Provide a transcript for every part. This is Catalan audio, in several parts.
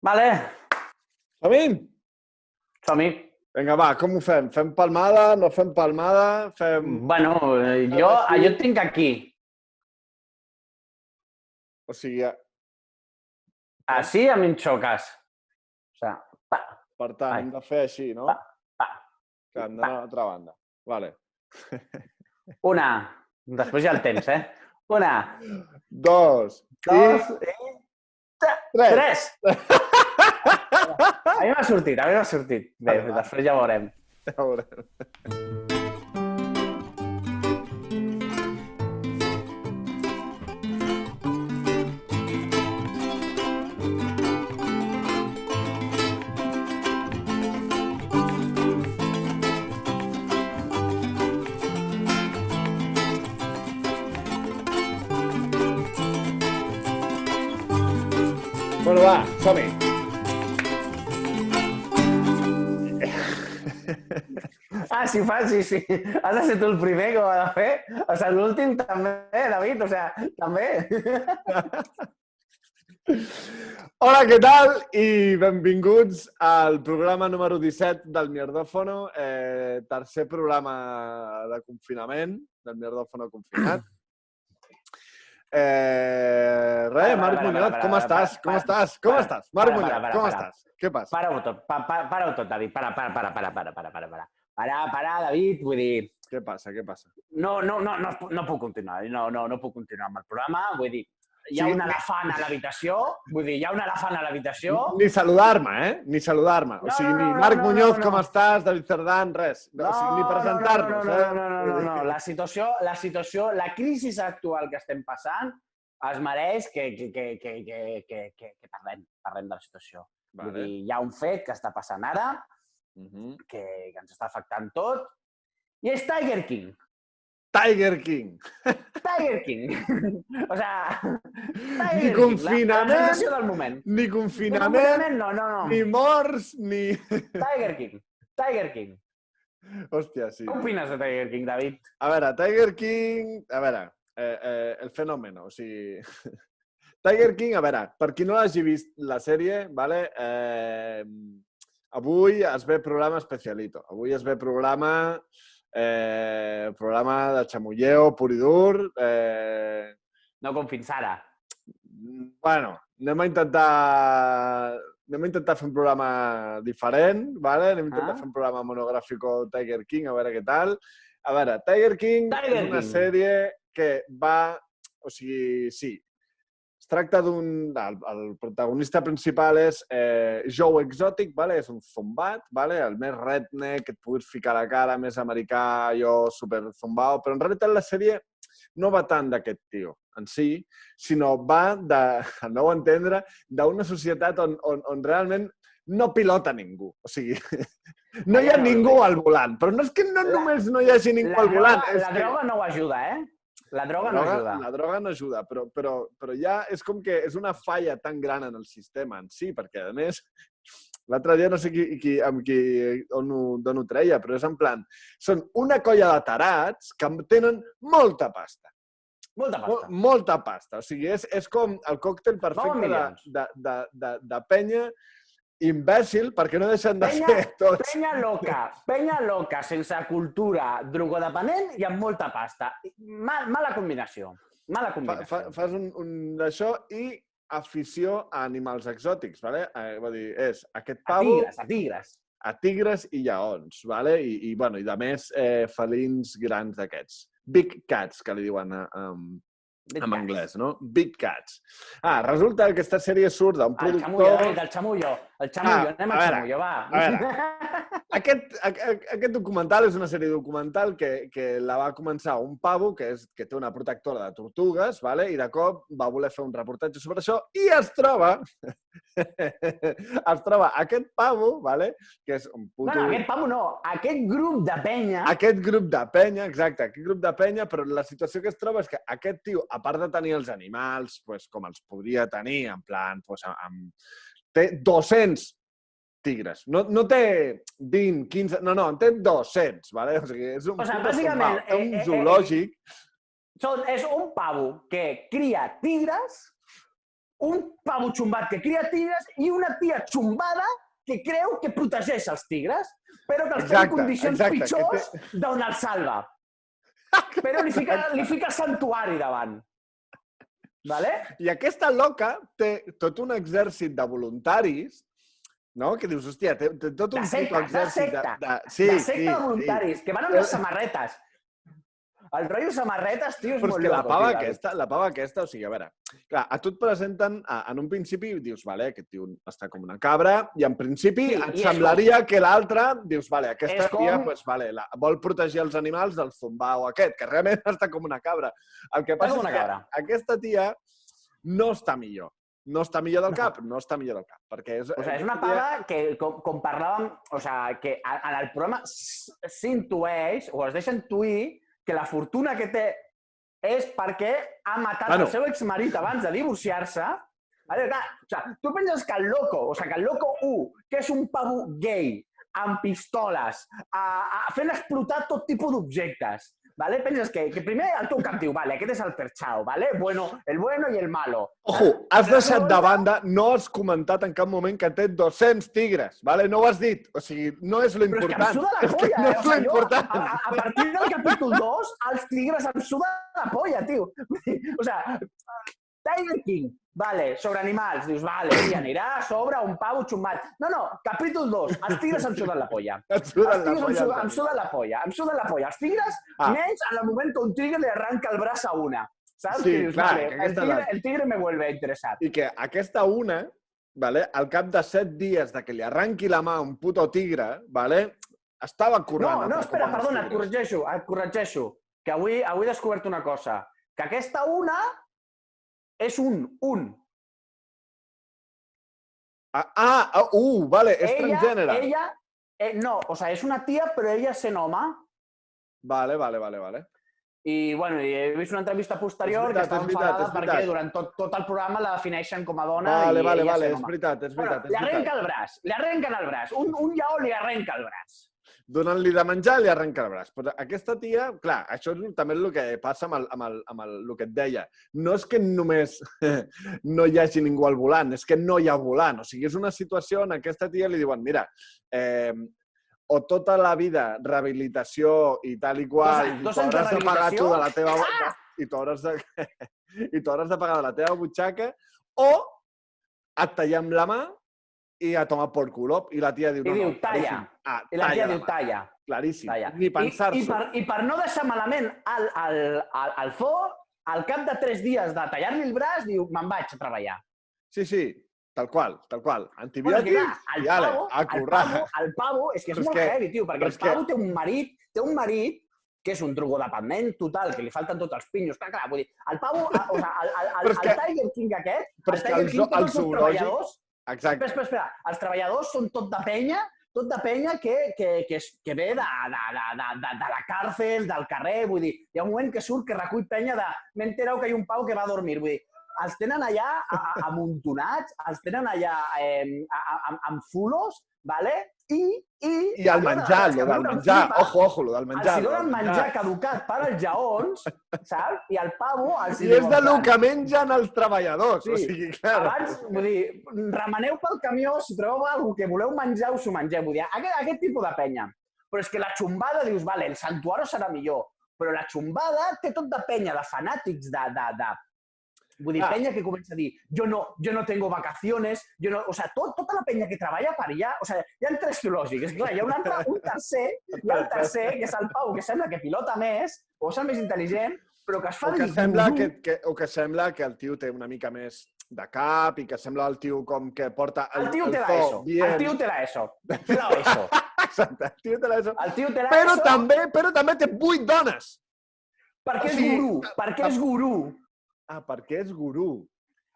Vale, Som-hi? som-hi. Vinga, va, com ho fem? Fem palmada, no fem palmada, fem... Bueno, jo et tinc aquí. O sigui, Així a mi em xoques. O sigui, pa, per tant, Ai. hem de fer així, no? pa. Que hem d'anar a l'altra banda. Vale. Una. Després ja el tens, eh? Una, Dos dos i... i... Tres! A mi m'ha sortit, Bé, Vale, va. després ja ho veurem. Ja ho veurem. Bueno, va, som-hi. Sí, sí. Has de ser tu el primer que ho ha de fer. O sigui, l'últim també, David, o sigui, també. Hola, què tal? I benvinguts al programa número 17 del Mierdòfono, tercer programa de confinament, del Mierdòfono confinat. Marc Muñoz, com estàs? Marc Muñoz, com estàs? Què passa? Para-ho tot, David. Para, David, vull dir... Què passa? No puc continuar, no puc continuar amb el programa, vull dir, hi ha un elefant a l'habitació, Ni saludar-me, Ni saludar-me. O sigui, ni Marc Muñoz, com estàs, David Cerdán, res. O sigui, ni presentar-nos, No. La situació, la crisi actual que estem passant es mereix que parlem de la situació. Vull dir, hi ha un fet que està passant ara, que ens està afectant tot, i és Tiger King. Tiger King. O sigui, Ni confinament, la situació del moment. ni confinament, No. ni morts, ni... Tiger King. Hòstia, sí. Què opines de Tiger King, David? A veure, Tiger King... A veure, el fenòmeno, o sigui... Tiger King, a veure, per qui no l'hagi vist la sèrie, vale? Avui es ve programa especialito. Avui es ve programa de chamulleo pur i dur. No com fins ara. Bueno, anem a intentar fer un programa diferent, vale? Anem a intentar fer un programa monogràfico Tiger King, a veure què tal. A veure, Tiger King és una sèrie que va... O sigui, sí, es tracta d'un... El protagonista principal és Joe Exotic, vale? És un zombat, vale? El més redneck que et puguis ficar a la cara, més americà, allò super zombao, però en realitat la sèrie no va tant d'aquest tio en si, sinó va, al meu entendre, d'una societat on realment no pilota ningú. O sigui, no hi ha ningú al volant. Però no és que només no hi hagi ningú al volant. La droga no ho ajuda, eh? La droga no ajuda, però ja és com que és una falla tan gran en el sistema en si, perquè, a més, l'altre dia no sé on ho treia, però és en plan, són una colla de tarats que tenen molta pasta. Molta pasta. O sigui, és com el còctel perfecte de penya imbècil, perquè no deixen de ser tots. Penya loca, sense cultura, drogodependent i amb molta pasta. Mala combinació. Fas un d'això i afició a animals exòtics, ¿vale? Vull dir, és aquest pavo... A tigres i lleons, ¿vale? I de més, felins grans d'aquests. Big cats, que li diuen en anglès, no? Big cats. Resulta que aquesta sèrie surt d'un productor... El xamullo, anem al xamullo, va. A veure, aquest documental és una sèrie documental que la va començar un pavo que té una protectora de tortugues, ¿vale? I de cop va voler fer un reportatge sobre això i es troba aquest pavo, ¿vale? Que és un puto... No, aquest pavo no, aquest grup de penya... Aquest grup de penya, exacte, aquest grup de penya, però la situació que es troba és que aquest tio, a part de tenir els animals, com els podria tenir, en plan, té 200 tigres. No té 20, 15... No, en té 200, ¿vale? O sigui, és un zoològic. És un pavo que cria tigres un pavo xumbat que cria tigres i una tia xumbada que creu que protegeix els tigres, però que els té en condicions pitjors d'on els salva. Però li fica santuari davant. Vale? I aquesta loca té tot un exèrcit de voluntaris, no? Que dius, hòstia, té tot un exèrcit de... De secta de voluntaris, que van amb les samarretes. El rotllo samarretes, tio, és molt loco. La pava aquesta, o sigui, a veure, clar, a tu et presenten, en un principi dius, vale, aquest tio està com una cabra, i en principi et semblaria que l'altra, dius, vale, aquesta tia, doncs, vale, vol protegir els animals del zumbao aquest, que realment està com una cabra. El que passa és que aquesta tia no està millor. No està millor del cap, no està millor del cap. Perquè és una pava que, com parlàvem, o sigui, que en el programa s'intueix, o es deixa intuir, que la fortuna que té és perquè ha matat el seu exmarit abans de divorciar-se. Tu penses que el Loco 1, que és un pavo gay, amb pistoles, fent explotar tot tipus d'objectes, penses que primer el teu cap diu, aquest és el perxao, el bueno i el malo. Ojo, has deixat de banda, no has comentat en cap moment que té 200 tigres, no ho has dit. O sigui, no és l'important. Però és que em suda la polla, no és l'important. A partir del capítol 2, els tigres em suden la polla, tio. O sigui, Tiger King, sobre animals, dius, i anirà a sobre un pavo xumbat. No, capítol 2, els tigres em suden la polla. Em suden la polla. Els tigres, menys en el moment que un tigre li arranca el braç a una. Saps? Sí, clar. El tigre me vuelve interessat. I que aquesta una, al cap de 7 dies de que li arranqui la mà a un puto tigre, estava currant. No, espera, perdona, et corregeixo. Que avui he descobert una cosa. Que aquesta una és un. És transgènere. No, o sigui, és una tia, però ella sent home. Vale. I, bueno, he vist una entrevista posterior que estava enfadada perquè durant tot el programa la defineixen com a dona i ella sent home. És veritat. Li arrenquen el braç. Un lleó li arrenca el braç. Donant-li de menjar, li arrenca el braç. Però aquesta tia, clar, això és també el que passa amb el que et deia. No és que només no hi hagi ningú al volant, és que no hi ha volant. O sigui, és una situació on a aquesta tia li diuen, mira, o tota la vida rehabilitació i tal i qual, i t'hauràs de pagar tu de la teva... I t'hauràs de pagar de la teva butxaca, o et tallem la mà i a tomar por culo. I la tia diu... I diu, talla. I la tia diu, talla. Claríssim. Ni pensar-s'ho. I per no deixar malament el Thor, al cap de 3 dies de tallar-li el braç, diu, me'n vaig a treballar. Sí, tal qual. Antibiòtics i ale, a currar. El pavo, és que és molt heavy, tio, perquè el pavo té un marit que és un drogodependent total, que li falten tots els pinyos. Clar, vull dir, el pavo, el Tiger King aquest, el Tiger King té tots els treballadors. Exacte. Espera, els treballadors són tot de penya que ve de la càrcel, del carrer, vull dir, hi ha un moment que surt que recull penya de m'he enterat que hi ha un pau que va a dormir, vull dir, els tenen allà amuntonats, els tenen allà amb fulos, i el menjar, lo del menjar, ojo, lo del menjar. Els donen menjar caducat per als lleons, saps? I el pavo... I és de lo que mengen els treballadors, o sigui, clar. Abans, vull dir, remeneu pel camió, si trobeu alguna que voleu menjar, us ho mengeu, vull dir, aquest tipus de penya. Però és que la xumbada, dius, vale, el santuari serà millor, però la xumbada té tot de penya, de fanàtics, vull dir, penya que comença a dir yo no tengo vacaciones, o sea, tota la penya que treballa per allà, o sea, hi ha 3 filògics, clar, hi ha un tercer, que és el Pau, que sembla que pilota més, o és el més intel·ligent, però que es fa O que sembla que el tio té una mica més de cap i que sembla el tio com que porta el tio té l'ESO. El tio té l'ESO. Exacte, el tio té l'ESO. Però també té 8 dones. Perquè és gurú. Perquè és gurú. Perquè és gurú.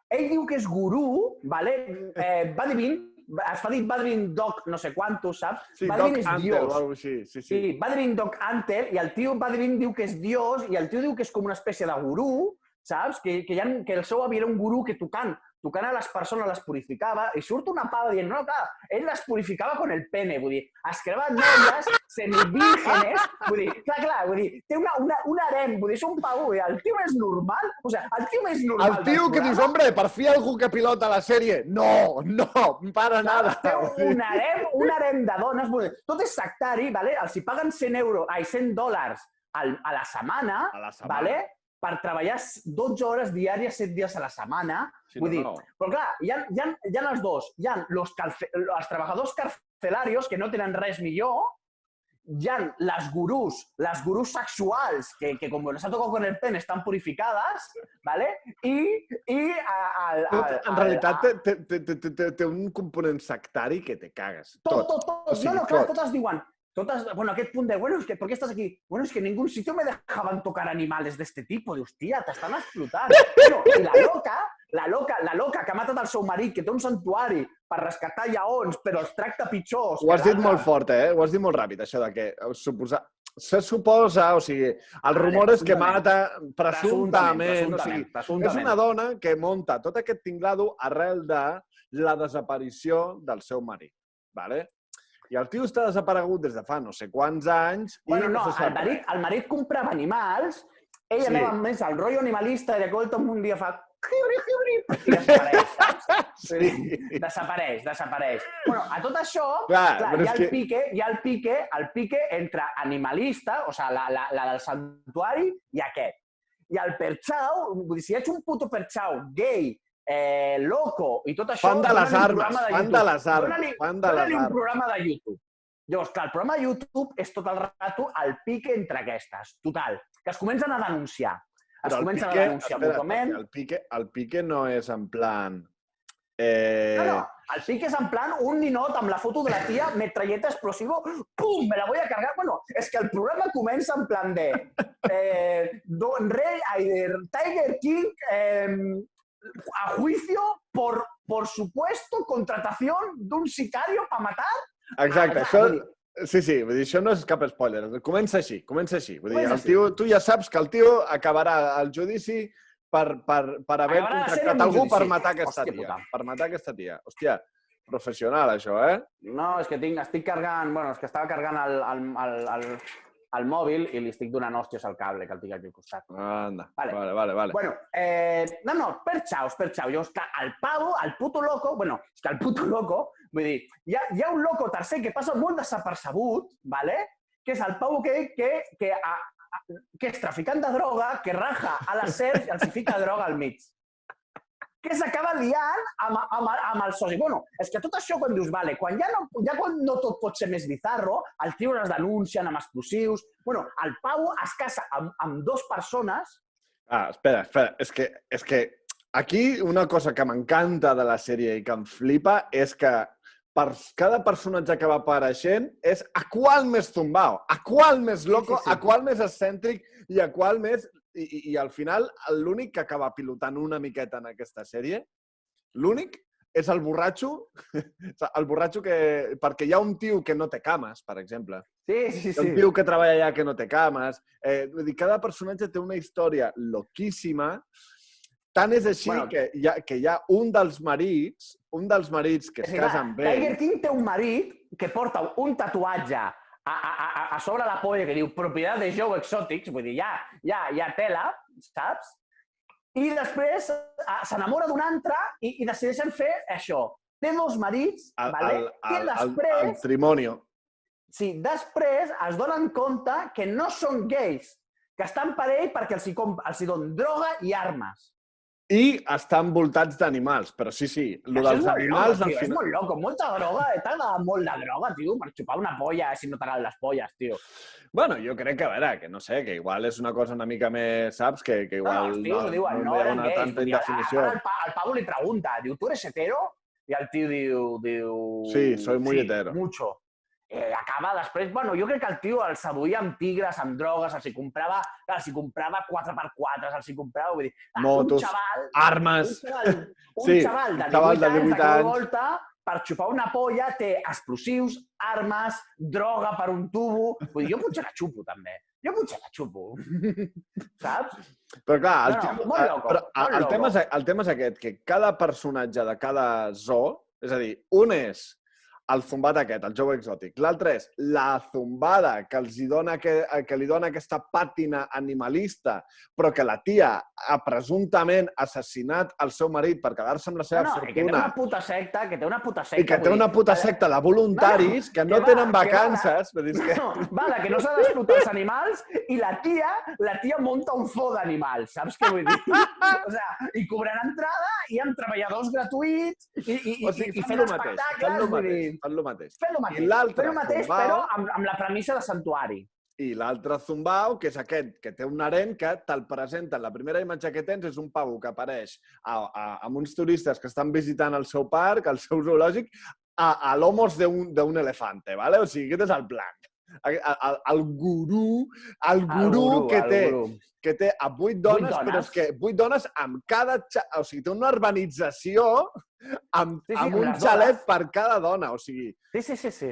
Ell diu que és gurú, Badivin, es fa dir Badivin Dog no sé quantos, saps? Sí, Dog Antel o alguna cosa així. Sí, Badivin Dog Antel, i el tio Badivin diu que és dios, i el tio diu que és com una espècie de gurú, saps? Que el seu avi era un gurú que tocant tocant a les persones, les purificava, i surt una pava dient, no, clar, ell les purificava con el pene, vull dir, es creva noies semivírgenes, vull dir, clar, vull dir, té un harem, vull dir, és un pavo, vull dir, el tio és normal, o sigui, el tio més normal el tio que dius, hombre, per fi algú que pilota la sèrie. No, para nada. Té un harem de dones, vull dir, tot és sectari, vale? Els hi paguen $100 a la setmana, vale? Per treballar 12 hores diàries, 7 dies a la setmana. Vull dir, però clar, hi ha els dos. Hi ha els treballadors carcelarios, que no tenen res millor, hi ha les gurús sexuals, que com les ha tocat con el pen estan purificades, ¿vale? En realitat té un component sectari que te cagues. Tot. No, clar, totes diuen, bueno, aquest punt de, bueno, es que, ¿por qué estás aquí? Bueno, es que en ningún sitio me dejaban tocar animales de este tipo. De, hostia, t'estan explotant. Bueno, i la loca que ha matat el seu marit, que té un santuari per rescatar lleons, però els tracta pitjors. Ho has dit molt fort, Ho has dit molt ràpid, això de que se suposa, o sigui, el rumor és que mata presumptament. O sigui, és una dona que munta tot aquest tinglado arrel de la desaparició del seu marit, ¿vale? I el tio està desaparegut des de fa no sé quants anys... Bueno, no, el marit comprava animals, ella anava més al rotllo animalista i de cop un dia fa... i desapareix, saps? Sí. Desapareix. Bueno, a tot això, hi ha el pique entre animalista, o sigui, la del santuari, i aquest. I el perxau, vull dir, si ets un puto perxau gay, loco i tot això... Fan de les armes. Dóna-li un programa de YouTube. Llavors, clar, el programa de YouTube és tot el rato el pique entre aquestes, total, que es comencen a denunciar. Mútuament. El pique no és en plan... No, el pique és en plan un ninot amb la foto de la tia, metralleta explosivo, pum, me la voy a cargar. Bueno, és que el programa comença en plan de... Tiger King... a juicio por supuesto contratación d'un sicario para matar. Exacte, això... Sí, vull dir, això no és cap spoiler. Comença així. Vull dir, el tio, tu ja saps que el tio acabarà el judici per haver contractat algú per matar aquesta tia. Hòstia, professional, això, No, és que estic carregant... Bueno, és que estava carregant el mòbil i li estic donant hòsties al cable que el tinc aquí al costat. Anda, vale. Bueno, no, perxaus. Llavors, clar, el pavo, el puto loco, bueno, és que el puto loco, vull dir, hi ha un loco tercer que passa molt desapercebut, ¿vale? Que és el pavo que és traficant de droga, que raja a les serps i els fica droga al mig. Que s'acaba liant amb el soci. Bueno, és que tot això quan dius, vale, quan no tot pot ser més bizarro, el tio es denuncien amb explosius... Bueno, el pavo es casa amb 2 persones... Espera, és que aquí una cosa que m'encanta de la sèrie i que em flipa és que per cada personatge que va apareixent és a qual més tombao, a qual més loco, a qual més excèntric i a qual més... I al final, l'únic que acaba pilotant una miqueta en aquesta sèrie, l'únic és el borratxo, que... Perquè hi ha un tio que no té cames, per exemple. Sí. Un tio que treballa allà que no té cames. Vull dir, cada personatge té una història loquíssima. Tant és així que hi ha un dels marits que es casa amb ell... Tiger King té un marit que porta un tatuatge a sobre la polla que diu propietat de Joe Exotics, vull dir, hi ha tela, saps? I després s'enamora d'un altre i decideixen fer això. Té 2 marits, i després... El trimonio. Sí, després es donen compte que no són gais, que estan per ell perquè els hi donen droga i armes. I estan envoltats d'animals, però sí, el dels animals... És molt loco, molta droga, t'agrada molt la droga, tio, per xupar una polla si no t'agraden les polles, tio. Bueno, jo crec que, a veure, que no sé, que igual és una cosa una mica més, saps? Que igual no hi ha una tanta indefinició. El pavo li pregunta, diu, ¿tú eres hetero? I el tio diu... Sí, soy muy hetero. Mucho. Acaba després... Bueno, jo crec que el tio els seduïa amb tigres, amb drogues, els hi comprava 4x4, els hi comprava... Vull dir, motos, armes... Un xaval de 18 anys que volta per xupar una polla té explosius, armes, droga per un tubo... Vull dir, jo potser la xupo, també. Jo potser la xupo. Saps? Però clar, el tema és aquest, que cada personatge de cada zoo, és a dir, un és el zumbat aquest, el Joe Exotic. L'altre és la zumbada que li dona aquesta pàtina animalista, però que la tia ha presumptament assassinat el seu marit per quedar-se amb la seva fortuna. Que té una puta secta, I que té una puta secta de voluntaris que no tenen vacances. Que no s'ha d'explotar els animals i la tia munta un zoo d'animals, saps què vull dir? O sigui, i cobrant entrada i amb treballadors gratuïts i fent espectacles, vull dir... Fan el mateix. Fer el mateix, però amb la premissa de santuari. I l'altre zumbau, que és aquest, que té un nen que te'l presenten. La primera imatge que tens és un pavo que apareix amb uns turistes que estan visitant el seu parc, el seu zoològic, a lomos d'un elefante, ¿vale? O sigui, aquest és el plan. El gurú que té a 8 dones, però és que 8 dones amb cada... O sigui, té una urbanització amb un xalet per cada dona, o sigui... Sí.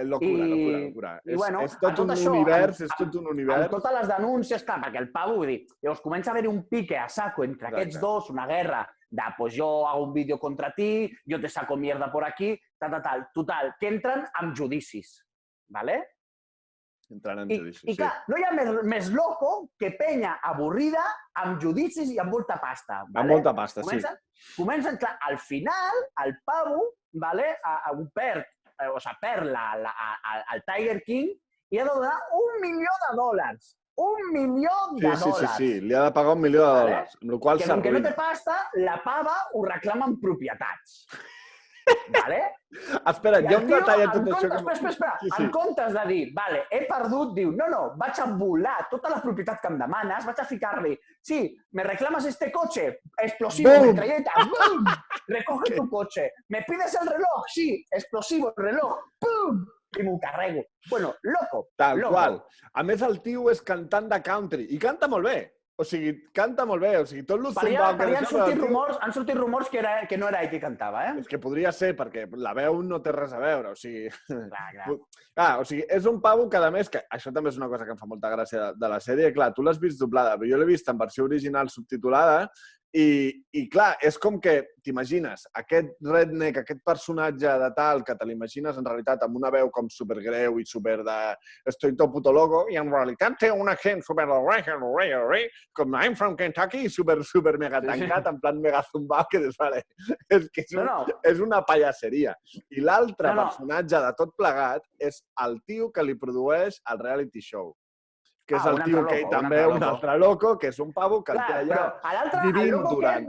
Locura. És tot un univers, Amb totes les denúncies, clar, perquè el pavo, vull dir, llavors comença a haver un pique a saco entre aquests dos, una guerra de, pues jo hago un vídeo contra ti, yo te saco mierda por aquí, tal. Total, que entren amb judicis, ¿vale? Entrant en judicis, I clar, no hi ha més loco que penya avorrida amb judicis i amb molta pasta. Amb molta pasta, sí. Comencen, clar, al final, el pavo perd al Tiger King i ha de donar $1 milió. $1 milió! Sí, li ha de pagar $1 milió, amb la qual cosa s'arruïna. Que no té pasta, la pava ho reclama en propietats. Vale? Espera, hi ha un detall a tot això. Espera. En comptes de dir, vale, he perdut, diu, no, vaig a volar tota la propietat que em demanes, vaig a ficar-li, sí, me reclamas este coche, explosivo, metralleta, ¡bum! Recoge tu coche. Me pides el reloj, sí, explosivo, reloj, ¡pum! I m'ho carrego. Bueno, loco. Tal qual. A més, el tio és cantant de country i canta molt bé. O sigui, canta molt bé. O sigui, tot han sortit rumors que no era ell qui cantava, eh? És que podria ser, perquè la veu no té res a veure, o sigui... Clar. O sigui, és un pavo que, a més, que això també és una cosa que em fa molta gràcia de la sèrie, clar, tu l'has vist doblada, però jo l'he vist en versió original subtitulada i clar, és com que t'imagines aquest redneck, aquest personatge de tal, que te l'imagines en realitat amb una veu com supergreu i super de estoy todo puto loco, i en realitat té un accent super com I'm from Kentucky, super mega tancat, en plan mega zumbao, que dius, vale, és una pallasseria. I l'altre personatge de tot plegat és el tio que li produeix el reality show. Que és el tio que també un altre loco, que és un pavo que el té allà vivint durant...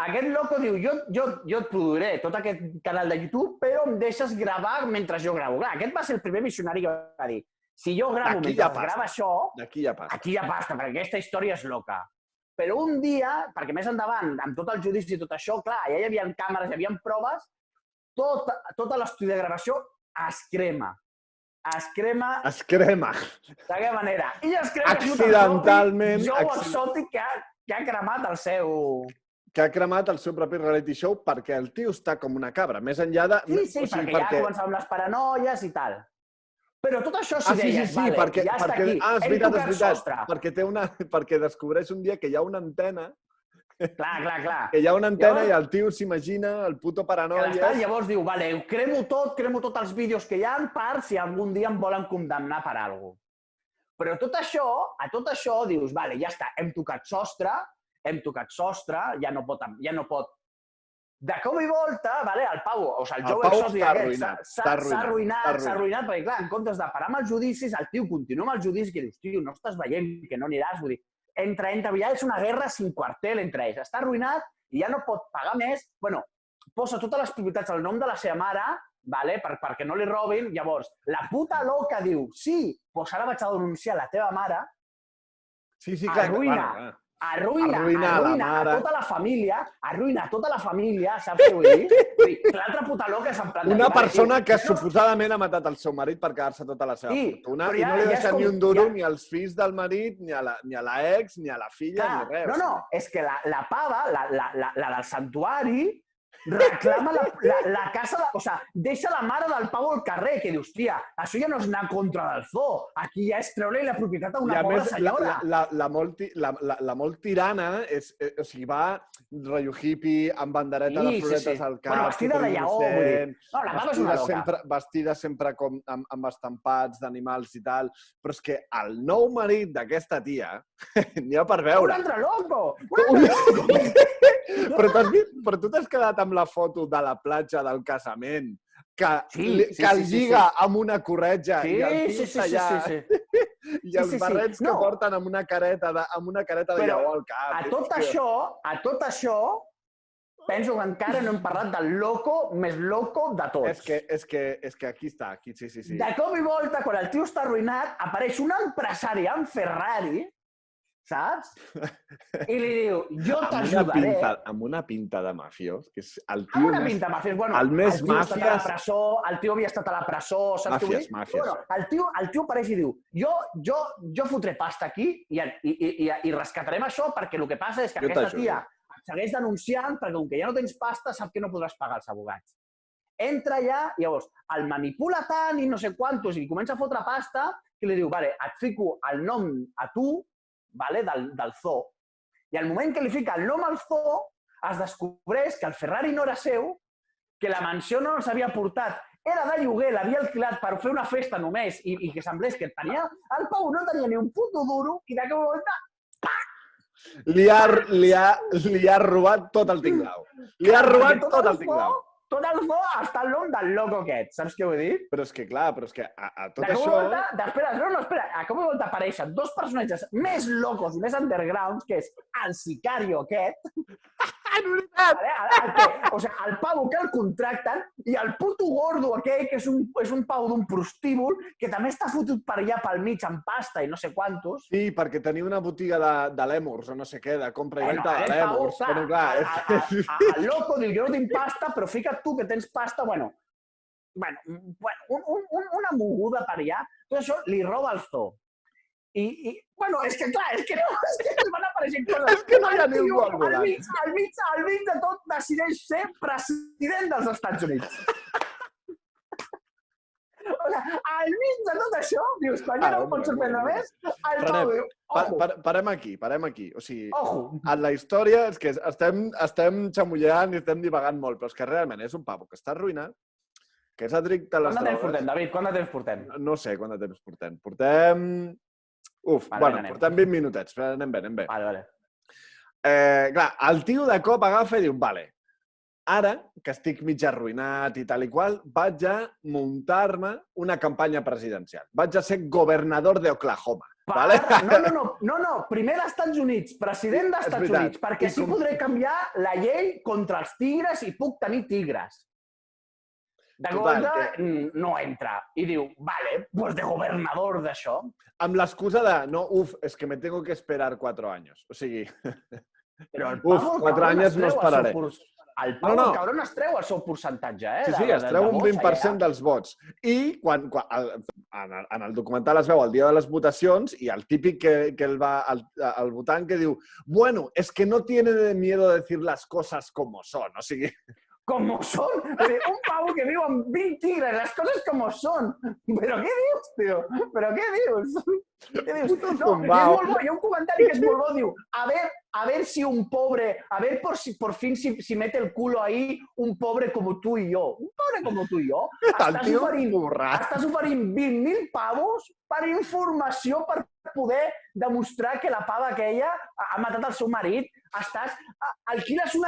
Aquest loco diu, jo et produiré tot aquest canal de YouTube, però em deixes gravar mentre jo gravo. Clar, aquest va ser el primer visionari que va dir, si jo gravo mentre grava això, aquí hi ha pasta, perquè aquesta història és loca. Però un dia, perquè més endavant, amb tot el judici i tot això, clar, allà hi havia càmeres, hi havia proves, tot l'estudi de gravació es crema. Es crema. D'aquella manera. I es crema accidentalment. Joe Exotic que ha cremat el seu... Que ha cremat el seu propi reality show perquè el tio està com una cabra. Més enllà de... Sí, perquè ja començava amb les paranoies i tal. Però tot això si deies, vale, ja està aquí. És veritat. Perquè descobreix un dia que hi ha una antena. Clar. Que hi ha una antena i el tio s'imagina el puto paranoia. Llavors diu, vale, cremo tots els vídeos que hi ha per si algun dia em volen condemnar per alguna cosa. Però a tot això dius, vale, ja està, hem tocat sostre, ja no pot... De cop i volta, vale, el pavo, o sigui, el Joe Exotic s'ha arruïnat, perquè clar, en comptes de parar amb els judicis, el tio continua amb els judicis i dius, tio, no estàs veient que no aniràs, vull dir, ja és una guerra sin quartel entre ells. Està arruïnat i ja no pot pagar més. Bueno, posa totes les propietats al nom de la seva mare, perquè no li robin. Llavors, la puta loca diu, sí, doncs ara vaig a denunciar la teva mare. Sí, clar. Arruïna tota la família, saps què vull dir? L'altra puta loca és en plan... Una persona que suposadament ha matat el seu marit per quedar-se tota la seva fortuna i no li deixa ni un duro ni als fills del marit, ni a la ex, ni a la filla, ni res. No, és que la pava, la del santuari, reclama la casa, o sea, deixa la mare del Pau al carrer, que dius, tia, això ja no és anar contra del zoo, aquí ja és treure la propietat a una pobra senyora. La molt tirana o sigui, va rotllo hippie, amb bandereta de floretes al cap, bueno, vestida de lleó, vull dir. No, la pava és una loca. Vestida sempre com amb estampats d'animals i tal, però és que el nou marit d'aquesta tia n'hi ha per veure. Un altre loco! Un altre loco! Però tu t'has quedat amb la foto de la platja del casament que el lliga amb una corretja i el tio allà i els barrets que porten amb una careta de lleó al cap. A tot això, penso que encara no hem parlat del loco més loco de tots. És que aquí està, aquí, sí. De cop i volta, quan el tio està arruïnat, apareix un empresari amb Ferrari, saps? I li diu, jo t'ajudaré. Amb una pinta de mafiós, que és el tio... Amb una pinta de mafiós, bueno, el més màfies... El tio havia estat a la presó, saps què vull dir? Màfies. Bueno, el tio apareix i diu, jo fotré pasta aquí i rescatarem això perquè el que passa és que aquesta tia segueix denunciant perquè com que ja no tens pasta sap que no podràs pagar els abogats. Entra allà, llavors, el manipula tant i no sé quantos i comença a fotre pasta i li diu, vale, et fico el nom a tu, vale, del zoo. I al moment que li fica el nom al zoo, es descobreix que el Ferrari no era seu, que la mansió no s'havia portat, era de lloguer, l'havia alquilat per fer una festa només i que semblés que tenia... El Pau no tenia ni un puto duro i de cop i volta... Li ha robat tot el tinglau. Li ha robat tot el tinglau. Tot el zoo està el nom del loco aquest, saps què vull dir? Però és que, clar, a tot això... Espera, a cop i volta apareixen dos personatges més locos i més undergrounds, que és el sicario aquest, o sigui, el pavo que el contracten i el puto gordo aquell, que és un pavo d'un prostíbul, que també està fotut per allà pel mig amb pasta i no sé quantos. Sí, perquè tenia una botiga de lèmurs o no sé què, de compra i venta de lèmurs. Però clar... El loco diu, jo no tinc pasta, però fica't tu que tens pasta, una moguda per allà. Tot això li roba el zoo. Bueno, és que clar, és que van apareixent coses. És que no hi ha ningú al volant. Al mig de tot decideix ser president dels Estats Units. O sigui, al mig de tot això, dius, quan ja no em pot sorprendre més, el Pau diu, ojo. Parem aquí. O sigui, en la història és que estem xamullant i estem divagant molt, però és que realment és un pavo que està arruïnat, que és addicte a les drogues. Quant de temps portem, David? Quant de temps portem? No sé quant de temps portem. Portem 20 minutets, però anem bé. Vale. Clar, el tio de cop agafa i diu, vale, ara que estic mig arruïnat i tal i qual, vaig a muntar-me una campanya presidencial. Vaig a ser governador d'Oklahoma. No, primer d'Estats Units, president d'Estats Units, perquè així podré canviar la llei contra els tigres i puc tenir tigres. De volta no entra i diu, vale, pues de governador d'això. Amb l'excusa de, és que me tengo que esperar 4 años. O sigui, 4 anys no esperaré. El Pau, el cabron, es treu el seu percentatge, Sí, es treu un 20% dels vots. I quan en el documental es veu el dia de les votacions i el típic que el votant que diu, bueno, es que no tiene miedo de decir las cosas como son. O sigui... Como son. Un pavo que viu amb 20 tigres, les coses com són. Però què dius, tio? Però què dius? No, hi ha un comentari que és molt bo, diu, a ver si un pobre, a ver por fin si mete el culo ahí un pobre como tú y yo. Un pobre como tú y yo. Estàs oferint 20.000 pavos per informació, per poder demostrar que la pava aquella ha matat el seu marit. Alquiles un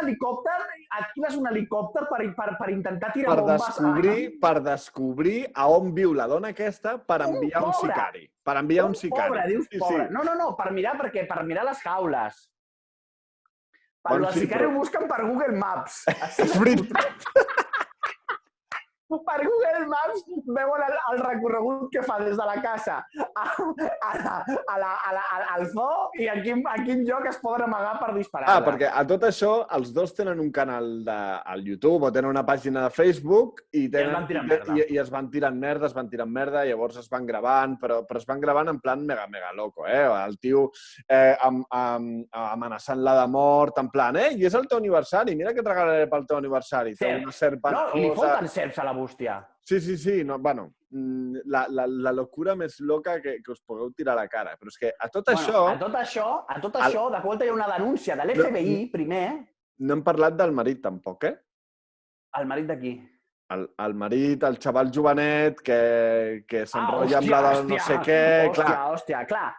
helicòpter per intentar tirar bombes. Per descobrir a on viu la dona aquesta per enviar un sicari. Per enviar un sicari. Pobre, dius pobre. No, per mirar les jaules. El sicari ho busquen per Google Maps. És veritat. per Google Maps veuen el recorregut que fa des de la casa al zoo i a quin lloc es poden amagar per disparar-la. Perquè a tot això els dos tenen un canal al YouTube o tenen una pàgina de Facebook i es van tirant merda, llavors es van gravant, però es van gravant en plan mega loco, El tio amenaçant-la de mort, en plan, i és el teu aniversari, mira que et regalaré pel teu aniversari. No, i li foten serps a la bústia. Sí. No, bueno, la locura més loca que us pugueu tirar a la cara. Però és que a tot això... A tot això, de qual hi ha una denúncia de l'FBI, primer... No hem parlat del marit, tampoc, El marit de qui? El marit, el xaval jovenet, que s'enrotlla amb la de no sé què... Hòstia, clar.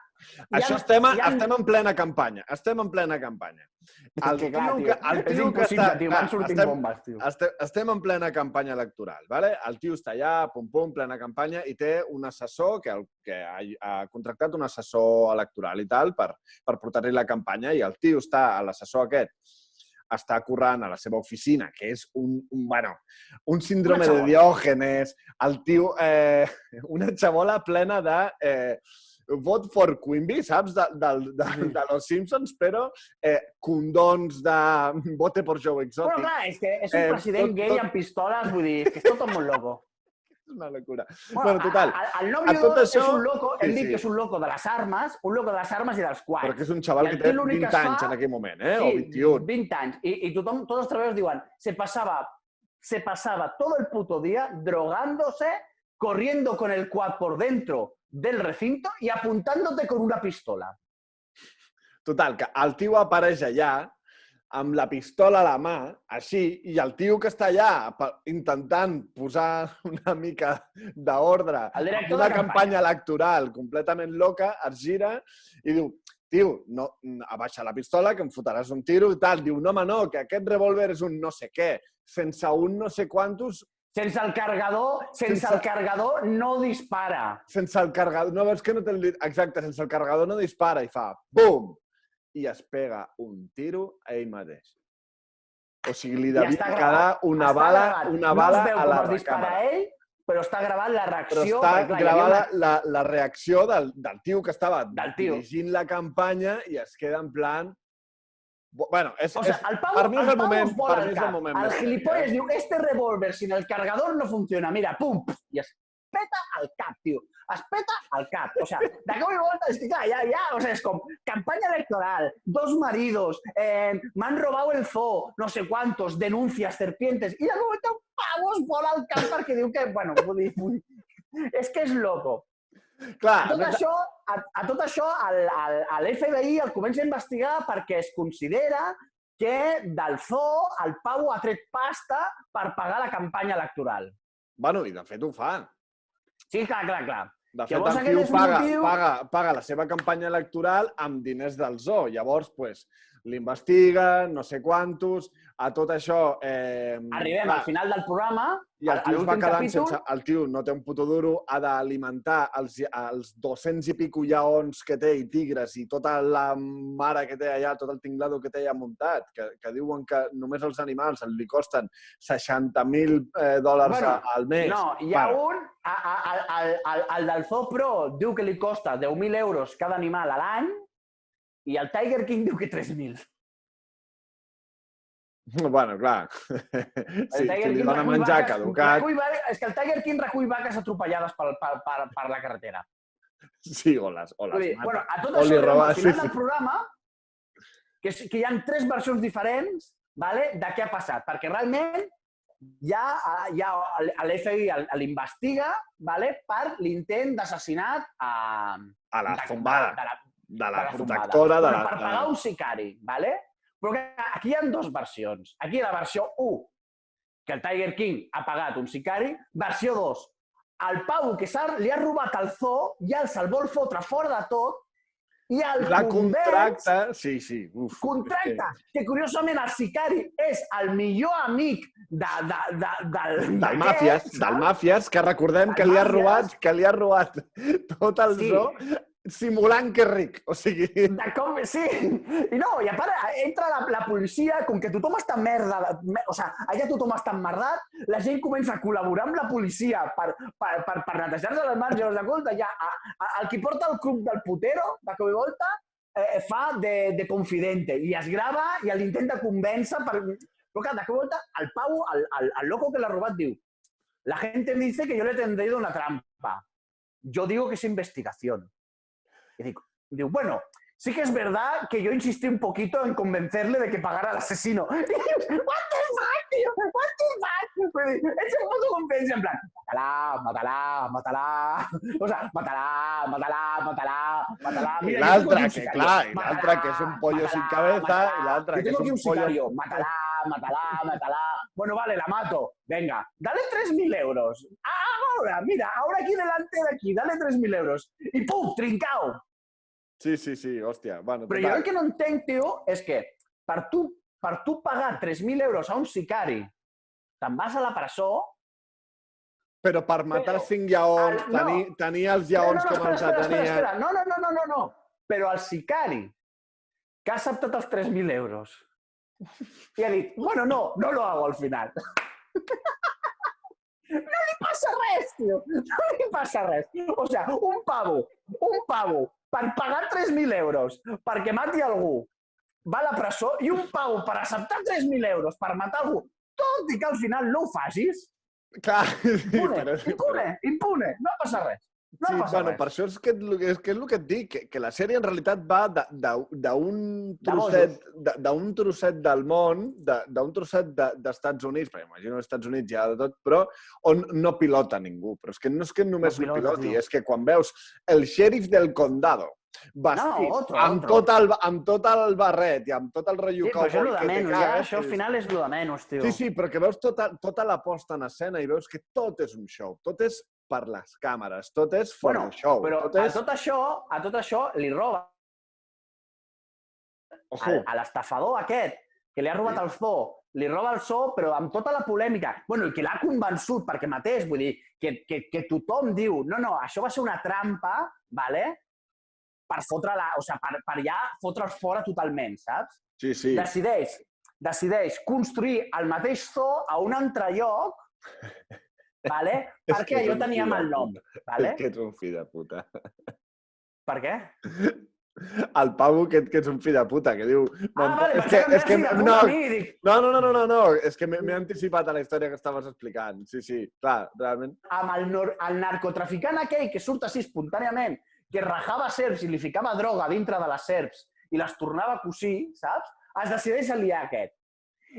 Això estem en plena campanya. Estem en plena campanya. És impossible, tio. Van sortint bombes, tio. Estem en plena campanya electoral, ¿vale? El tio està allà, pum, plena campanya, i té un assessor que ha contractat un assessor electoral i tal per portar-li la campanya, i el tio està, l'assessor aquest, està currant a la seva oficina, que és un síndrome de Diògenes, el tio, una xabola plena de... Vote for Quimby, saps? De los Simpsons, però condons de vote por Joe Exotic. Però clar, és que és un president gay amb pistoles, vull dir, que és tot molt loco. És una locura. Bueno, total. El nòvio és un loco, hem dit que és un loco de les armes, i dels quadres. Però que és un xaval que té 20 anys en aquell moment, o 21. 20 anys. I tothom, tots els treballadors diuen, se pasaba todo el puto día drogándose, corriendo con el quad por dentro del recinto i apuntándote con una pistola. Total, que el tio apareix allà amb la pistola a la mà, així, i el tio que està allà intentant posar una mica d'ordre en una campanya electoral completament loca, es gira i diu, tio, no, abaixa la pistola, que em fotràs un tiro i tal. Diu, no, home, no, que aquest revòlver és un no sé què, sense un no sé quantos... Sense el cargador no dispara. Sense el cargador, no veus que no té el dit... Exacte, sense el cargador no dispara i fa bum! I es pega un tiro a ell mateix. O sigui, li devia quedar una bala a la recàmera. No es veu com es dispara ell, però està gravant la reacció... Però està gravada la reacció del tio que estava dirigint la campanya i es queda en plan... Bueno, per mi és el moment. El gilipolles diu, este revólver sin el cargador no funciona. Mira, pum, i es peta al cap, tio. Es peta al cap. O sea, de cop i volta, és que clar, ja, o sea, és com campanya electoral, dos maridos, m'han robado el zoo, no sé cuántos, denuncias, serpientes, i de moment un pavo es vola al cap perquè diu que, bueno, és que és loco. Clar, a tot això, l'FBI el comença a investigar perquè es considera que del zoo el Pau ha tret pasta per pagar la campanya electoral. Bueno, i de fet ho fa. Sí, clar. De fet, el tio paga la seva campanya electoral amb diners del zoo. Llavors, l'investiguen, no sé quantos, a tot això... Arribem al final del programa, i el tio es va quedant sense... El tio no té un puto duro, ha d'alimentar els 200 i pico lleons que té i tigres i tota la mare que té allà, tot el tinglado que té allà muntat, que diuen que només els animals li costen $60.000 al mes. No, hi ha un... El del Zoo Pro diu que li costa 10.000 euros cada animal a l'any i el Tiger King diu que 3.000. Bueno, clar. Sí, li van a menjar caducat. És que el Tiger King recull vaques atropellades per la carretera. Sí, o les mata. Bueno, a tot això, al final del programa, que hi ha 3 versions diferents de què ha passat, perquè realment ja l'FBI l'investiga per l'intent d'assassinat a la zombada. De la protectora... Per pagar un sicari, però aquí hi ha 2 versions. Aquí hi ha la versió 1, que el Tiger King ha pagat un sicari. Versió 2, el Pau que li ha robat el zoo, ja se'l vol fotre fora de tot, i el contracta... Sí. Contracta, que curiosament el sicari és el millor amic del Màfies, que recordem que li ha robat tot el zoo simulant que és ric, o sigui... Sí, i no, i a part entra la policia, com que tothom està merda, o sigui, allà tothom està emmerdat, la gent comença a col·laborar amb la policia per netejar-se les mans i els escolta, ja, el que porta el club del putero, de cop i volta, fa de confidente i es grava i l'intenta convèncer per... Però clar, de cop i volta, el Pau, el loco que l'ha robat, diu la gente dice que yo le he tendido una trampa. Yo digo que es investigación. Y digo, bueno, sí que es verdad que yo insistí un poquito en convencerle de que pagara al asesino. Y dius, what the fuck, tío? What the fuck? Ese puto convence en plan, mátala. O sea, mátala. I l'altre, que clar, i l'altre que és un pollo sin cabeza, i l'altre que és un pollo... Mátala. Bueno, vale, la mato. Venga, dale 3.000 euros. Ahora, mira, ahora aquí delante de aquí, dale 3.000 euros. I pum, trincao. Sí, hòstia. Bueno, però jo el que no entenc, tio, és que per tu pagar 3.000 euros a un sicari, te'n vas a la presó... Però per matar 5 lleons, tenir els lleons com els tenia... Espera. No. Però el sicari que ha acceptat els 3.000 euros i ha dit, bueno, no lo hago al final. No li passa res, tio. No li passa res. O sigui, un pavo, per pagar 3.000 euros perquè mati algú, va a la presó, i un pavo per acceptar 3.000 euros per matar algú, tot i que al final no ho facis, clar, impune, no passa res. No sí, passa res. Per això és el que et dic, que la sèrie en realitat va d'un trosset del món, d'un trosset d'Estats Units, perquè imagino als Estats Units hi ha de tot, però on no pilota ningú. Però és que no és que només no piloti, és que quan veus el xèrif del condado vestit amb tot el barret i amb tot el rotllo cowboy que te cagues... Això al final és lo de menys, tio. Sí, però que veus tota la posta en escena i veus que tot és un show, tot és per les càmeres, tot és for the show. Però a tot això li roba a l'estafador aquest, que li ha robat el so, li roba el so, però amb tota la polèmica. Bueno, i que l'ha convençut perquè matés, vull dir, que tothom diu, no, això va ser una trampa, vale? Per fotre-la, o sigui, per ja fotre'ls fora totalment, saps? Sí. Decideix construir el mateix zoo a un altre lloc, vale? Perquè allò tenia mal nom. Vale? És que ets un fill de puta. Per què? El Pavo aquest que ets un fill de puta, que diu... Vale, és que no, és que m'he anticipat a la història que estaves explicant. Sí, clar, realment. Amb el narcotraficant aquell que surt així espontàniament, que rajava serps i li ficava droga dintre de les serps i les tornava a cosir, saps? Es decideix a liar aquest.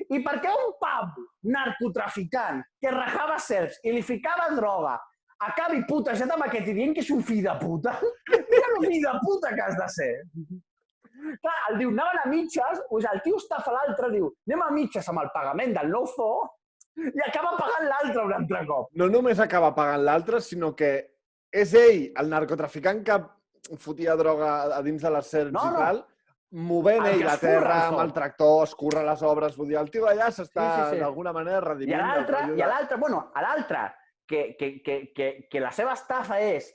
I per què un pavo narcotraficant que rajava serps i li ficava droga acabi putejat amb aquest i dient que és un fill de puta? Mira el fill de puta que has de ser. Clar, el diu, anaven a mitges, o sigui, el tio estafa l'altre, diu, anem a mitges amb el pagament del nou zoo i acaba pagant l'altre un altre cop. No només acaba pagant l'altre, sinó que és ell, el narcotraficant que fotia droga a dins de les serps i tal, movent ell la terra amb el tractor, escurra les obres, vull dir, el tio allà s'està d'alguna manera redimint. I a l'altre, que la seva estafa és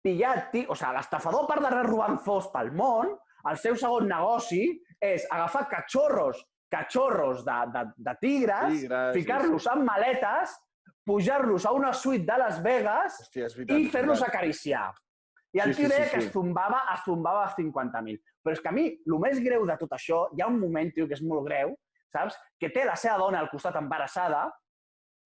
pillar, o sigui, l'estafador a part de robant zoos pel món, el seu segon negoci és agafar cachorros de tigres, ficar-los en maletes, pujar-los a una suite de Las Vegas i fer-los acariciar. I el tio deia que es zumbava a 50.000. Però és que a mi, el més greu de tot això, hi ha un moment, tio, que és molt greu, saps? Que té la seva dona al costat embarassada,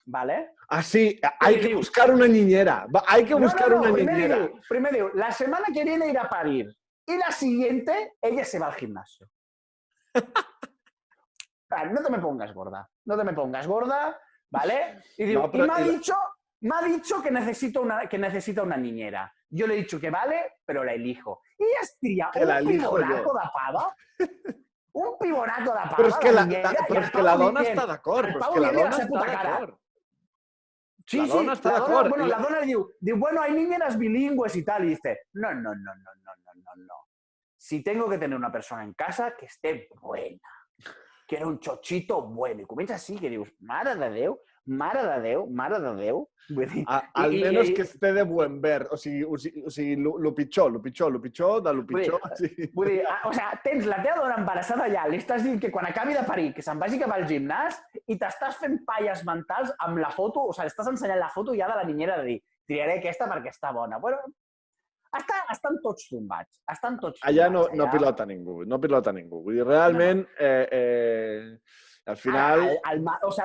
¿vale? Ah, sí, hay que buscar una niñera. Hay que buscar una niñera. Primer diu, la semana que viene irá a parir. Y la siguiente, ella se va al gimnasio. No te me pongas gorda, ¿vale? Y digo, y me ha dicho que necesita una niñera. Yo le he dicho que vale, pero la elijo. Y ella es tria un pibonaco de pava. Un pibonaco de pava. Però és que la dona està d'acord. Però és que la dona està d'acord. Sí, la dona està d'acord. Bueno, la dona diu, bueno, hay niñeras bilingües y tal. Y dice, no. Si tengo que tener una persona en casa que esté buena, que era un chochito bueno. I comença així, que dius, mare de Déu, Mare de Déu. Vull dir... Almenys que esté de buen ver. O sigui, lo pitjor de lo pitjor. Vull dir, tens la teva dona embarassada allà, li estàs dient que quan acabi de parir, que se'n vagi cap al gimnàs i t'estàs fent palles mentals amb la foto, o sigui, estàs ensenyant la foto ja de la niñera de dir, triaré aquesta perquè està bona. Bueno, estan tots tombats. Allà no pilota ningú. Vull dir, realment, al final...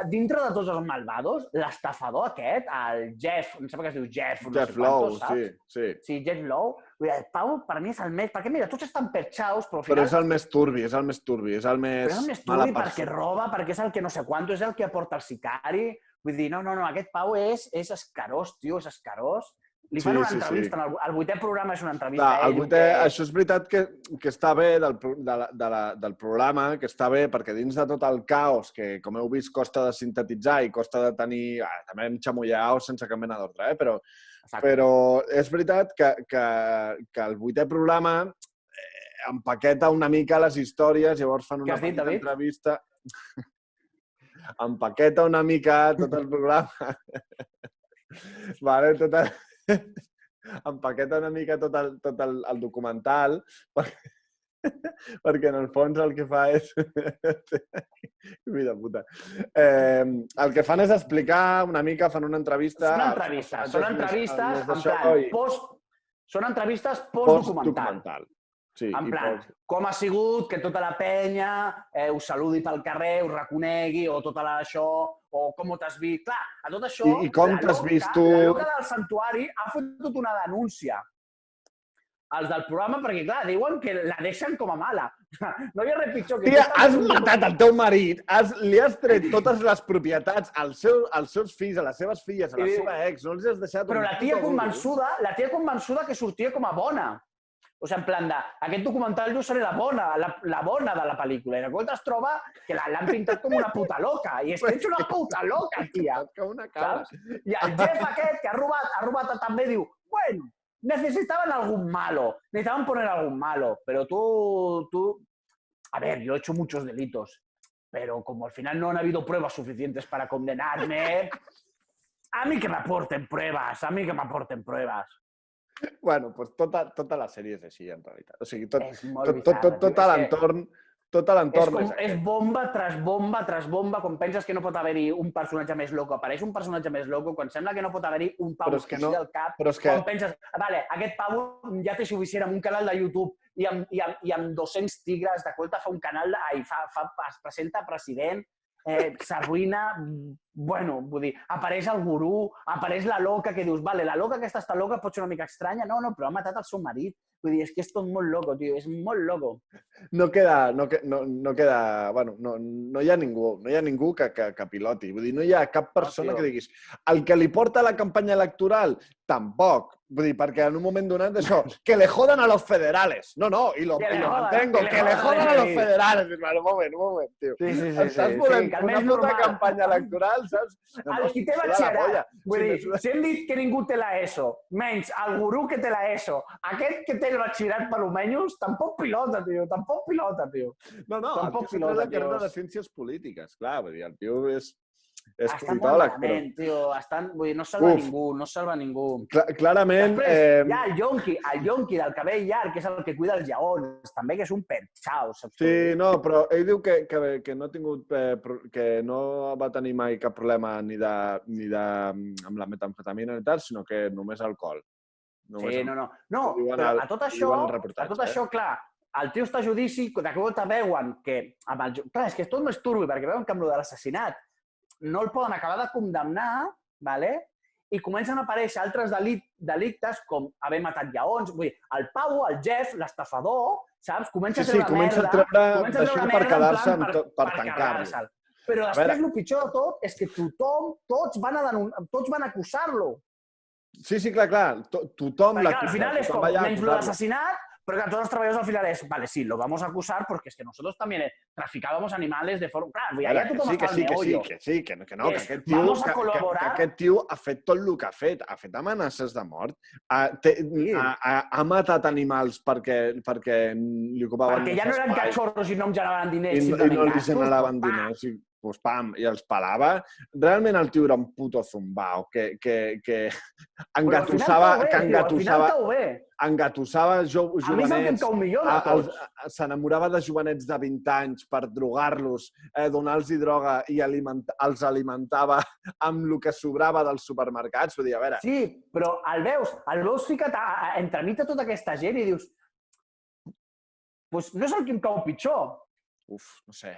Dintre de tots els malvados, l'estafador aquest, el Jeff, em sembla que es diu Jeff, Jeff Lowe, sí. Sí, Jeff Lowe. El Pau, per mi, és el més... Perquè, mira, tots estan perxaus, però al final... Però és el més turbi, és el més Però és el més turbi perquè roba, perquè és el que no sé quant, és el que aporta el sicari. Vull dir, no, aquest Pau és escarós, tio, és escarós. Li fan una entrevista, el 8è programa és una entrevista a ell. Això és veritat que està bé del programa, que està bé perquè dins de tot el caos, que com heu vist costa de sintetitzar i costa de tenir... També hem xamullao sense cap mena d'ordre, però és veritat que el 8è programa empaqueta una mica les històries, llavors fan una petita entrevista... Empaqueta una mica tot el programa. Vale, empaqueta una mica tot el documental perquè en el fons el que fa és... Vida puta. El que fan és explicar una mica, fan una entrevista... Són entrevistes post-documental. Sí, en plan, com ha sigut que tota la penya us saludi pel carrer, us reconegui, o tot això, o com t'has vist... Clar, a tot això... I com t'has vist tu... La loca del santuari ha fotut una denúncia als del programa perquè, clar, diuen que la deixen com a mala. No hi ha res pitjor que... Tia, has matat el teu marit, li has tret totes les propietats als seus fills, a les seves filles, a la seva ex, no els has deixat... Però la tia convençuda que sortia com a bona. O sigui, en plan de, aquest documental jo seré la bona de la pel·lícula. I de cop es troba que l'han pintat com una puta loca. I és que ets una puta loca, tia. Com una cara. I el Jeff aquest, que ha robat també, diu, bueno, necesitaban algún malo. Necesitaban poner algún malo. Pero tú... A ver, yo he hecho muchos delitos. Pero como al final no han habido pruebas suficientes para condenarme, a mí que me aporten pruebas. Bueno, pues tota la sèrie és així, en realitat. O sigui, tot l'entorn és bomba tras bomba, quan penses que no pot haver-hi un personatge més loco, apareix un personatge més loco, quan sembla que no pot haver-hi un Pau així del cap, quan penses, vale, aquest Pau ja té suficient amb un canal de YouTube i amb 200 tigres, de cop fa un canal, es presenta president, s'arruïna, bueno, vull dir, apareix el gurú, apareix la loca, que dius, vale, la loca aquesta està loca, pot ser una mica estranya, no, però ha matat el seu marit. Vull dir, és que és tot molt loco, tio, és molt loco. No queda, bueno, no hi ha ningú que piloti. Vull dir, no hi ha cap persona que diguis, el que li porta la campanya electoral, tampoc. Vull dir, perquè en un moment donat d'això, que le jodan a los federales. No, y lo mantengo, que le jodan a los federales. Un moment, tio. Sí. Estàs volent una puta campanya electoral, saps? El qui té batxillerat. Vull dir, si hem dit que ningú té la ESO, menys el gurú que té la ESO, aquest que té el batxillerat per almenys, tampoc pilota, tio. No, el tio sempre és la carrera de ciències polítiques, clar, vull dir, el tio és està molt malament, tio. Vull dir, no salva ningú. Clarament... Després, hi ha el yonqui del cabell llarg, que és el que cuida els lleons, també, que és un perxau, saps? Sí, no, però ell diu que no ha tingut... que no va tenir mai cap problema ni amb la metamfetamina ni tal, sinó que només alcohol. Sí, no. No, però a tot això, clar, el tio està a judici, de cop veuen que... Clar, és que és tot més turbi, perquè veuen que amb l'assassinat no el poden acabar de condemnar, ¿vale? I comencen a aparèixer altres delictes com haver matat lleons. Vull dir, el Pau, el Jeff, l'estafador, saps? Comença a treure merda. D'això per quedar-se, per tancar-lo. Però després el pitjor de tot és que tots van acusar-lo. Sí, clar. Tothom l'acusa. Al final és com, menys l'assassinat, pero claro, todos los trabajadores al final es, vale, sí, lo vamos a acusar porque es que nosotros también traficábamos animales de forma... Claro, ja tothom està al meollo. Que aquest tio ha fet tot el que ha fet. Ha fet amenaces de mort. Ha matat animals perquè li ocupaven... Perquè ja no eren cachorros i no em generaven diners. I no li generaven diners. doncs pam, i els pelava. Realment el tio era un puto zumbao que engatussava jovenets. A mi és el que em cau millor de tots. S'enamorava de jovenets de 20 anys per drogar-los, donar-los droga i els alimentava amb el que sobrava dels supermercats. Vull dir, a veure... Sí, però el veus ficat entremig de tota aquesta gent i dius pues no és el que em cau pitjor. Uf, no sé,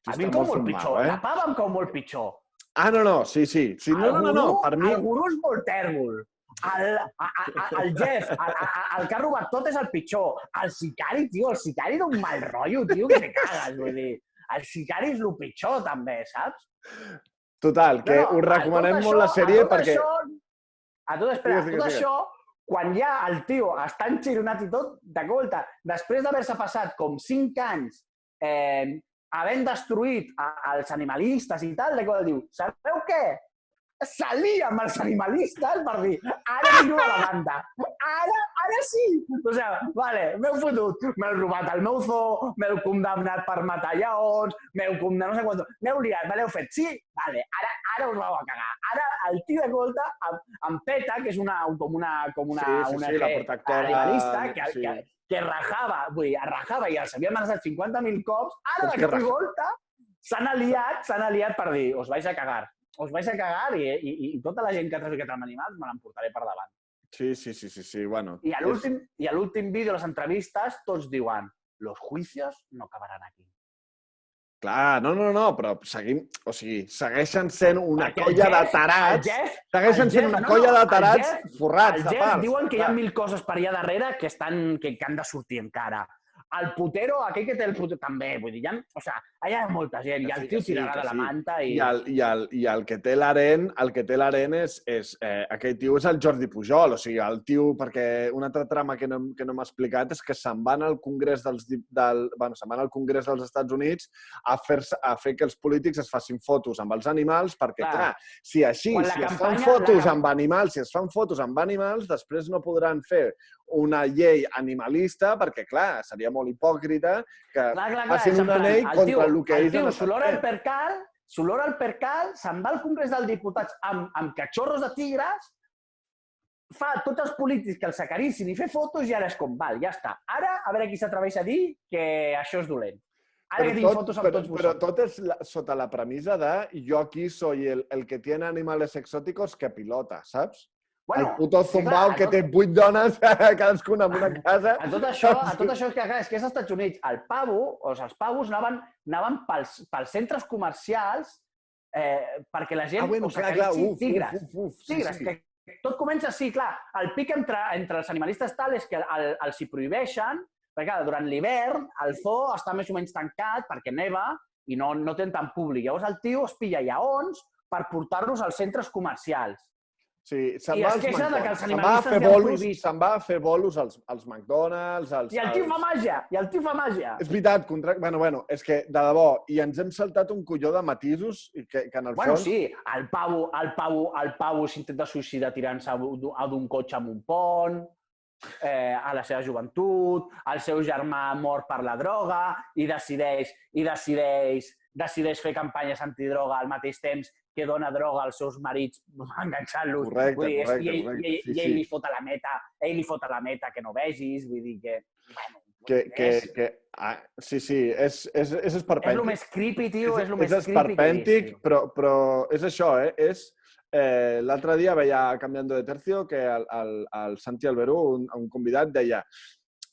A mi em cau molt pitjor. La pava em cau molt pitjor. Ah, no, sí. No, per mi... El gurú és molt tèrbol. El Jeff, el que ha robat tot és el pitjor. El sicari, tio, el sicari d'un mal rotllo, tio, que te cagues, vull dir. El sicari és el pitjor, també, saps? Total, que us recomanem molt la sèrie perquè... A tot això, quan ja el tio està enxironat i tot, de volta, després d'haver-se passat com 5 anys havent destruït els animalistes i tal, de diu, sabeu què? Salia amb els animalistes per dir, ara miro a la banda, ara sí! O sigui, vale, m'heu fotut, m'heu robat el meu zoo, m'heu condemnat per matar lleons, m'heu condemnat no sé quant, m'heu liat, me l'heu fet, sí? Vale, ara us vau a cagar. Ara el tio de Colta, amb PETA, que és com una animalista, que rajava i els havia amenaçat 50.000 cops, ara de cop i volta s'han aliat per dir, us vais a cagar i tota la gent que ha traficat amb animals me l'emportaré per davant. Sí, bueno. I a l'últim vídeo, les entrevistes, tots diuen los juicios no acabaran aquí. Clar, no, però segueixen sent una colla de tarats. Segueixen sent una colla de tarats forrats de pals. Diuen que hi ha 1.000 coses per allà darrere que han de sortir encara. El putero, aquell que té el putero, també, vull dir, allà hi ha molta gent, i el tio tirarà de la manta i... I el que té l'Aren, és... Aquell tio és el Jordi Pujol, o sigui, el tio, perquè una altra trama que no m'ha explicat és que se'n van al Congrés dels Estats Units a fer que els polítics es facin fotos amb els animals, perquè, clar, si es fan fotos amb animals, després no podran fer una llei animalista, perquè, clar, seria molt hipòcrita que facin una llei contra el que ells han estat fent. S'olora el percal, se'n va al Congrés dels Diputats amb cachorros de tigres, fa tots els polítics que els acaricin i fer fotos i ara és com, val, ja està. Ara, a veure qui s'atreveix a dir que això és dolent. Ara que tinc fotos amb tots vosaltres. Però tot és sota la premissa de jo aquí soy el que tiene animales exóticos que pilota, saps? El puto zumbao que té 8 dones, cadascuna en una casa. A tot això és que és als Estats Units. Els pavos anaven pels centres comercials perquè la gent s'acarissi tigres. Tot comença així, clar. El pic entre els animalistes tal és que els hi prohibeixen, perquè durant l'hivern el zoo està més o menys tancat perquè neva i no tenen tant públic. Llavors el tio es pilla lleons per portar-los als centres comercials. Sí, se'n va a fer bolos als McDonald's... I el tio fa màgia! És veritat, bueno, és que, de debò, i ens hem saltat un colló de matisos que en el fons... Bueno, sí, el pavo s'intenta suïcidar tirant-se d'un cotxe amb un pont, a la seva joventut, el seu germà mor per la droga i decideix fer campanyes antidroga al mateix temps que dona droga als seus marits enganxant-los. Correcte. I ell li fot a la meta que no vegis, vull dir que... Sí, és esperpèntic. És el més creepy, tio, és el més creepy. És esperpèntic, però és això, l'altre dia veia, Cambiando de Tercio, que el Santi Alberú, un convidat, deia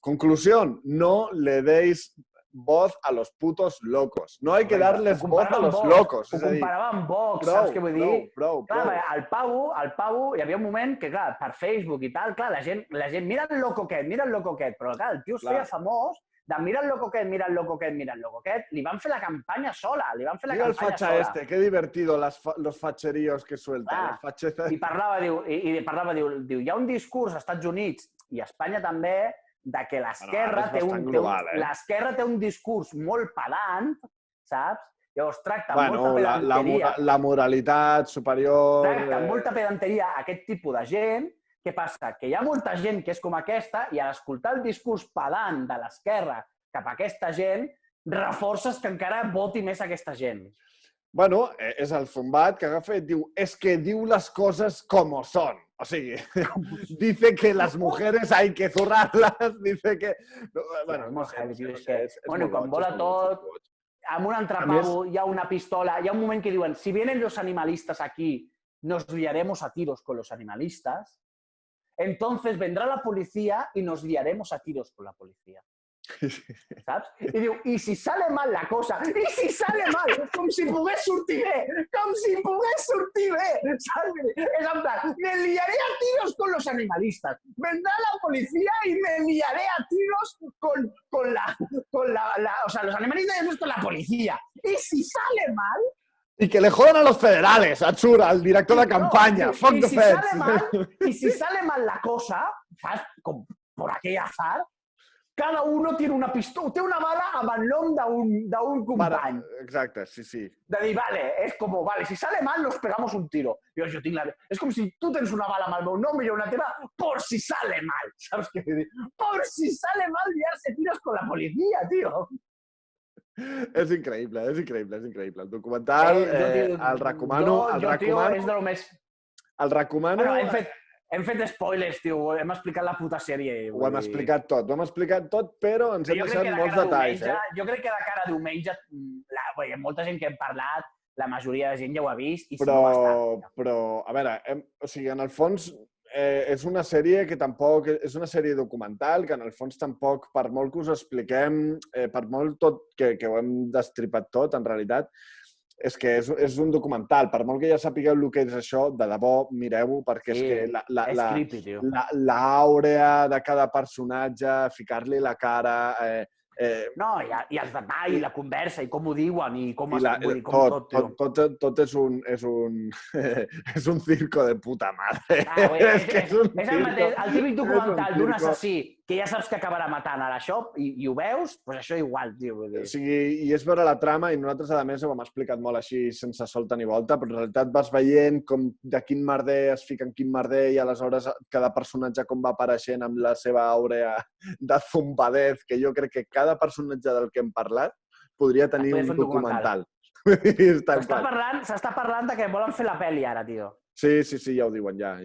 conclusión, no le deis voz a los putos locos. No hay que darles voz a los locos. Ho comparava amb Vox, saps què vull dir? Clar, el Pau, hi havia un moment que, clar, per Facebook i tal, clar, la gent, mira el loco aquest, però clar, el tio es feia famós de mira el loco aquest, li van fer la campanya sola, Mira el facha qué divertido los facheríos que suelta. I parlava, diu, hi ha un discurs als Estats Units i a Espanya també de que l'esquerra té un discurs molt pedant, saps? Llavors tracta amb molta pedanteria... La moralitat superior... Tracta amb molta pedanteria aquest tipus de gent. Què passa? Que hi ha molta gent que és com aquesta i a l'escoltar el discurs pedant de l'esquerra cap a aquesta gent, reforces que encara voti més aquesta gent. Bueno, és el Zumbat que agafa i diu es que diu les coses como son. O sigui, dice que las mujeres hay que zurrarlas, dice que... Bueno, és molt heavy, tio. És que, és bueno, molt quan boig, vola és molt tot, boig. amb un entrepavo hi ha una pistola, hi ha un moment que diuen, si vienen los animalistas aquí, nos liaremos a tiros con los animalistas, entonces vendrá la policía y nos liaremos a tiros con la policía. Saps? I diu, i si sale mal la cosa, i si sale mal, com si pogués sortir bé, com si pogués sortir bé, saps? És en plan, me liaré a tiros con los animalistas, vendrá la policía y me liaré a tiros con la, o sea, los animalistas y con la policía. Y si sale mal... I que le jodan a los federales, et surt el director de campanya, fuck the feds. Y si sale mal la cosa, saps? Com por aquell azar, cada uno tiene una pistola, té una bala amb el nom d'un company. Exacte, sí, sí. De dir, vale, és com, vale, si sale mal nos pegamos un tiro. Jo tinc la... És com si tu tens una bala amb el meu nom i jo una teva, por si sale mal, saps què vull dir? Por si sale mal liarse tiros con la policía, tío. És increïble, és increïble, és increïble. El documental el recomano. Tio, és de lo més... El recomano... Bueno, hem fet spoilers, tio. Hem explicat la puta sèrie. Ho hem explicat tot, però ens hem deixat molts detalls. Jo crec que de cara a diumenge, molta gent que hem parlat, la majoria de gent ja ho ha vist i si no ho està. Però, a veure, o sigui, en el fons és una sèrie que tampoc... És una sèrie documental que en el fons tampoc, per molt que us expliquem, per molt tot que ho hem destripat tot, en realitat, és que és un documental. Per molt que ja sapigueu el que és això, de debò, mireu-ho, perquè és que l'àurea de cada personatge, ficar-li la cara... No, i els detalls, i la conversa, i com ho diuen, i com tot és un circo de puta madre. És el típic documental d'un assassí que ja saps que acabarà matant a la shop i ho veus, doncs això igual, tio. O sigui, i és veure la trama, i nosaltres, a més, ho hem explicat molt així, sense solta ni volta, però en realitat vas veient com de quin merder es fica en quin merder i aleshores cada personatge com va apareixent amb la seva àurea de zumbadez, que jo crec que cada personatge del que hem parlat podria tenir un documental. S'està parlant de que volen fer la pel·li ara, tio. Sí, ja ho diuen, ja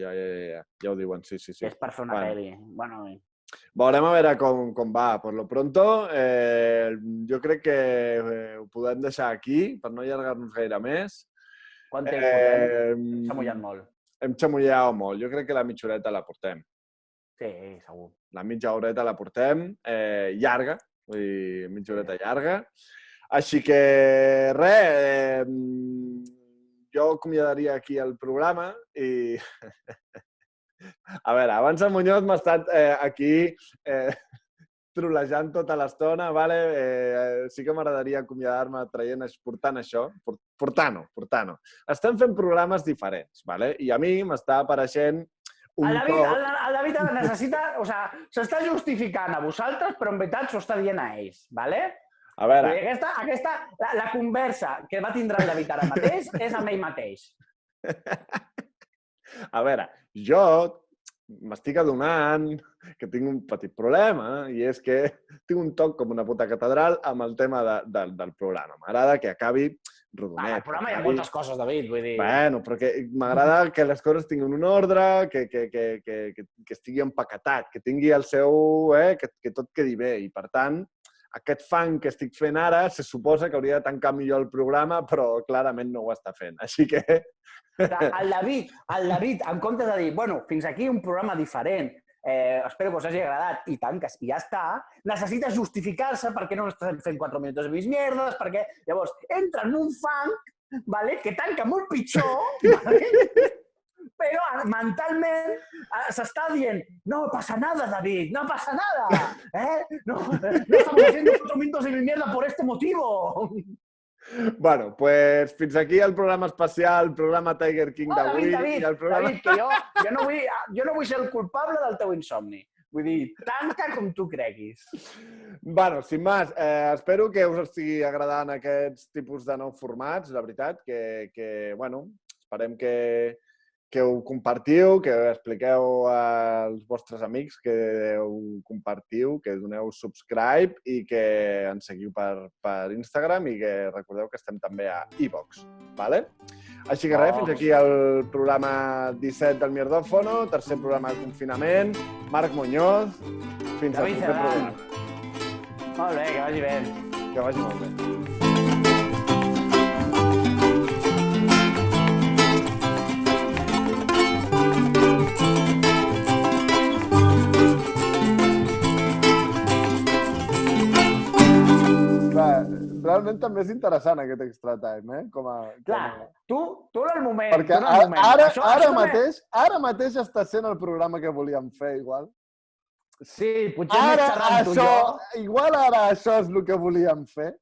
ho diuen, sí. És per fer una pel·li. Bueno... Veurem a veure com va. Per lo pronto, jo crec que ho podem deixar aquí, per no allargar-nos gaire més. Quant temps portem? Hem xamullat molt. Hem xamullat molt. Jo crec que la mitja horeta la portem. Sí, segur. La mitja horeta la portem llarga, vull dir, mitja horeta llarga. Així que, res, jo acomiadaria aquí el programa i... A veure, abans el Muñoz m'ha estat aquí trolejant tota l'estona, vale? Sí que m'agradaria acomiadar-me portant això, portant-ho. Estem fent programes diferents, vale? I a mi m'està apareixent un toc... El David necessita... O sigui, s'està justificant a vosaltres, però en veritat s'ho està dient a ells, vale? A veure... La conversa que va tindre el David ara mateix és amb ell mateix. A veure, jo m'estic adonant que tinc un petit problema i és que tinc un toc com una puta catedral amb el tema del programa. M'agrada que acabi rodonet. Al programa hi ha moltes coses, David, vull dir... Bueno, però m'agrada que les coses tinguin un ordre, que estigui empaquetat, que tingui el seu... que tot quedi bé. I, per tant, aquest fang que estic fent ara se suposa que hauria de tancar millor el programa, però clarament no ho està fent. Així que... El David, en comptes de dir, bueno, fins aquí un programa diferent, espero que us hagi agradat i tant, i ja està, necessita justificar-se perquè no estem fent 4 minuts de mis mierdes, perquè llavors entra en un fang, ¿vale? Que tanca molt pitjor, ¿vale? Però mentalment s'està dient, no pasa nada, David, no pasa nada, no estamos haciendo 4 minutos de mis mierda por este motivo. Bueno, pues fins aquí el programa especial, el programa Tiger King d'avui. David, que jo no vull ser el culpable del teu insomni. Vull dir, tanca com tu creguis. Bueno, sin más, espero que us estigui agradant aquests tipus de nous formats, la veritat, que bueno, esperem que que ho compartiu, que expliqueu als vostres amics, que ho compartiu, que doneu subscribe i que ens seguiu per Instagram i que recordeu que estem també a iVox, ¿vale? Així que res, fins aquí el programa 17 del Mierdòfono, tercer programa de confinament. Marc Muñoz, fins al proper programa. Molt bé, que vagi bé. Que vagi molt bé. Realment també és interessant aquest extra time, Clar, tu en el moment... Perquè ara mateix està sent el programa que volíem fer, igual. Sí, potser més xerrant tu i jo. Igual ara això és el que volíem fer.